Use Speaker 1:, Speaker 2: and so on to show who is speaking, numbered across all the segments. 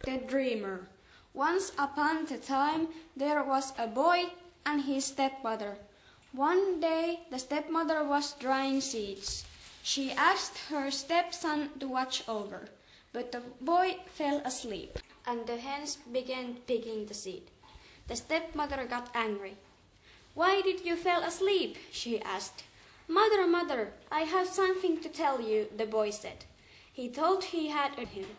Speaker 1: The Dreamer. Once upon a time there was a boy and his stepmother. One day the stepmother was drying seeds. She asked her stepson to watch over, but the boy fell asleep and the hens began picking the seed. The stepmother got angry. "Why did you fall asleep?" she asked. "Mother, mother, I have something to tell you," the boy said. He thought he had him.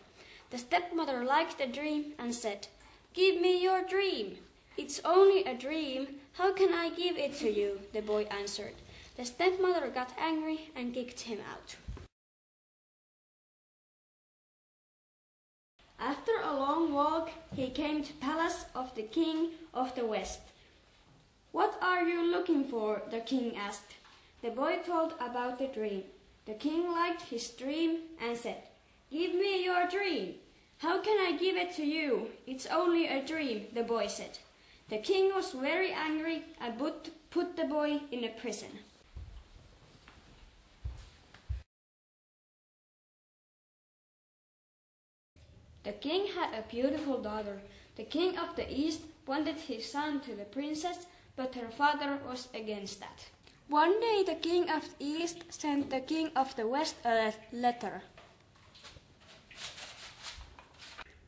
Speaker 1: The stepmother liked the dream and said, "Give me your dream." "It's only a dream. How can I give it to you?" the boy answered. The stepmother got angry and kicked him out. After a long walk, he came to the palace of the king of the West. "What are you looking for?" the king asked. The boy told about the dream. The king liked his dream and said, "Give me your dream." "How can I give it to you? It's only a dream," the boy said. The king was very angry and put the boy in a prison. The king had a beautiful daughter. The king of the East wanted his son to the princess, but her father was against that. One day the king of the East sent the king of the West a letter.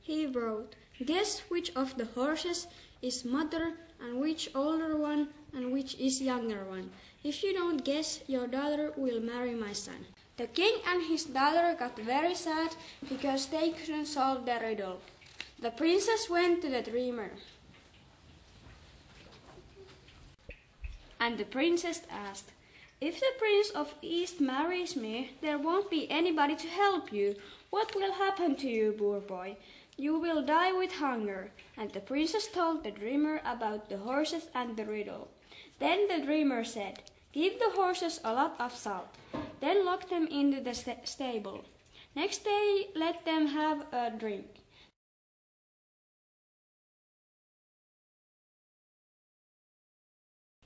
Speaker 1: He wrote, "Guess which of the horses is mother and which older one and which is younger one. If you don't guess, your daughter will marry my son." The king and his daughter got very sad because they couldn't solve the riddle. The princess went to the dreamer. And the princess asked, "If the prince of East marries me, there won't be anybody to help you. What will happen to you, poor boy? You will die with hunger." And the princess told the dreamer about the horses and the riddle. Then the dreamer said, "Give the horses a lot of salt, then lock them into the stable. Next day let them have a drink.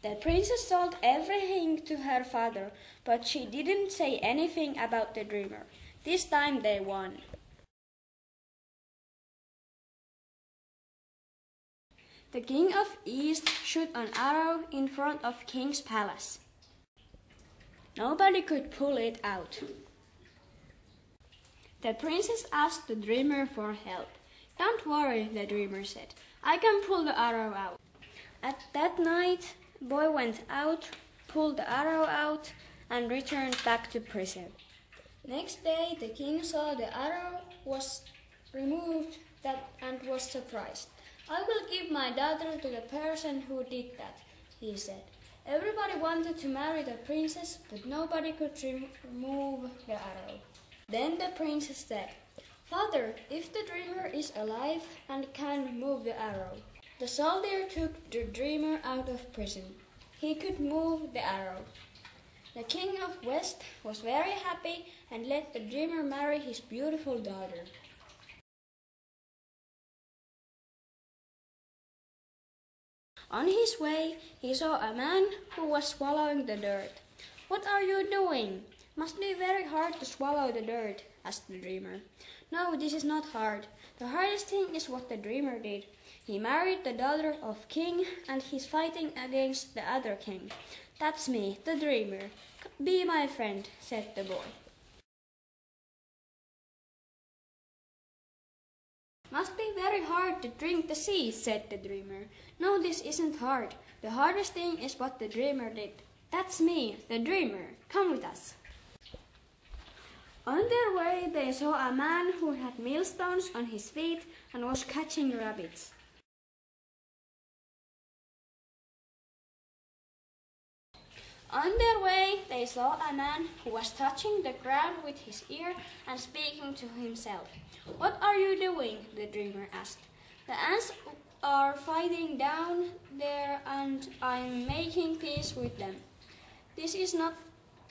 Speaker 1: The princess told everything to her father, but she didn't say anything about the dreamer. This time they won. The king of East shot an arrow in front of king's palace. Nobody could pull it out. The princess asked the dreamer for help. "Don't worry," the dreamer said. "I can pull the arrow out." At that night, the boy went out, pulled the arrow out, and returned back to prison. Next day, the king saw the arrow was removed and was surprised. "I will give my daughter to the person who did that," he said. Everybody wanted to marry the princess, but nobody could remove the arrow. Then the princess said, "Father, if the dreamer is alive and can move the arrow." The soldier took the dreamer out of prison. He could move the arrow. The king of West was very happy and let the dreamer marry his beautiful daughter. On his way, he saw a man who was swallowing the dirt. "What are you doing? Must be very hard to swallow the dirt," asked the dreamer. "No, this is not hard. The hardest thing is what the dreamer did. He married the daughter of king and he's fighting against the other king. That's me, the dreamer. Be my friend," said the boy. "Must be very hard to drink the sea," said the dreamer. "No, this isn't hard. The hardest thing is what the dreamer did. That's me, the dreamer. Come with us." On their way, they saw a man who had millstones on his feet and was catching rabbits. On their way, they saw a man who was touching the ground with his ear and speaking to himself. "What are you doing?" the dreamer asked. "The ants are fighting down there and I'm making peace with them. This is not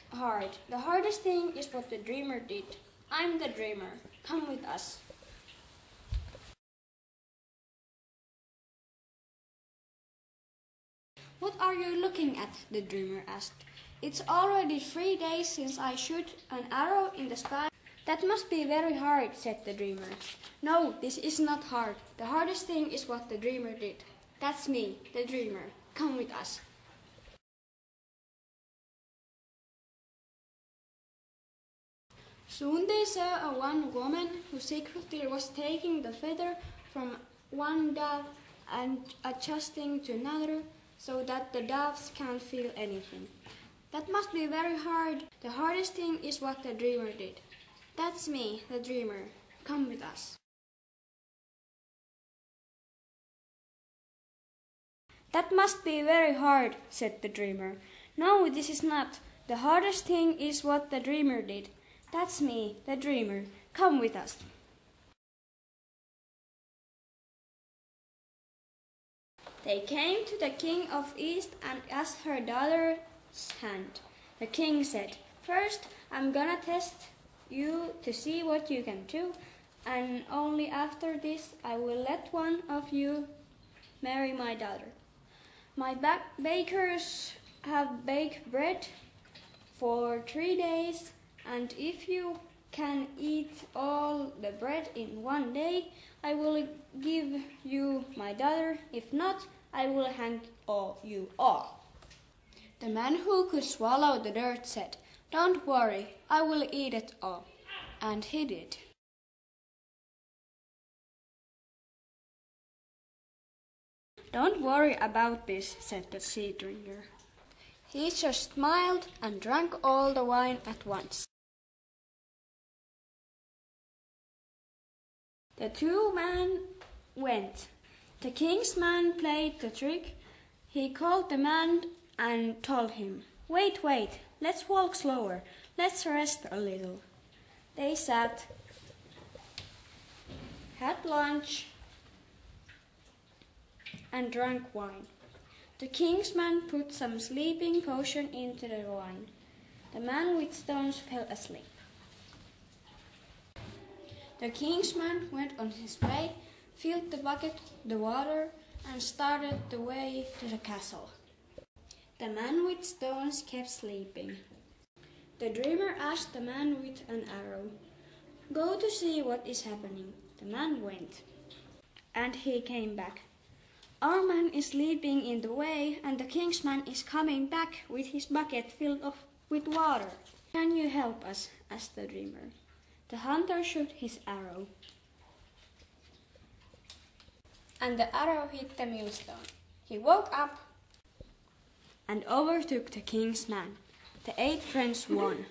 Speaker 1: hard. The hardest thing is what the dreamer did. I'm the dreamer. Come with us." "What are you looking at?" the dreamer asked. "It's already 3 days since I shot an arrow in the sky That must be very hard, said the dreamer. No, this is not hard. The hardest thing is what the dreamer did. That's me, the dreamer. Come with us. Soon they saw one woman who secretly was taking the feather from one dove and adjusting to another so that the doves can't feel anything. That must be very hard. The hardest thing is what the dreamer did. That's me, the dreamer. Come with us. That must be very hard, said the dreamer. No, this is not. The hardest thing is what the dreamer did. That's me, the dreamer. Come with us. They came to the king of East and asked her daughter's hand. The king said, First, I'm gonna test you to see what you can do, and only after this I will let one of you marry my daughter. My bakers have baked bread for 3 days, and if you can eat all the bread in 1 day, I will give you my daughter. If not, I will hang you all. The man who could swallow the dirt said, Don't worry, I will eat it all. And he did. Don't worry about this, said the sea drinker. He just smiled and drank all the wine at once. The two men went. The king's man played the trick. He called the man and told him, Wait, let's walk slower. Let's rest a little. They sat, had lunch, and drank wine. The king's man put some sleeping potion into the wine. The man with stones fell asleep. The king's man went on his way, filled the bucket with the water, and started the way to the castle. The man with stones kept sleeping. The dreamer asked the man with an arrow, Go to see what is happening. The man went, and he came back. Our man is sleeping in the way, and the king's man is coming back with his bucket filled with water. Can you help us? Asked the dreamer. The hunter shot his arrow, and the arrow hit the millstone. He woke up and overtook the king's man. The 8 friends won.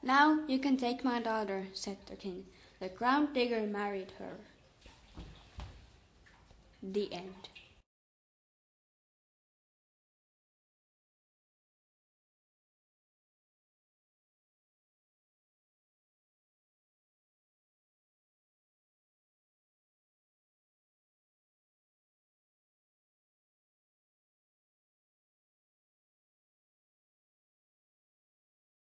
Speaker 1: Now you can take my daughter, said the king. The crown digger married her. The end.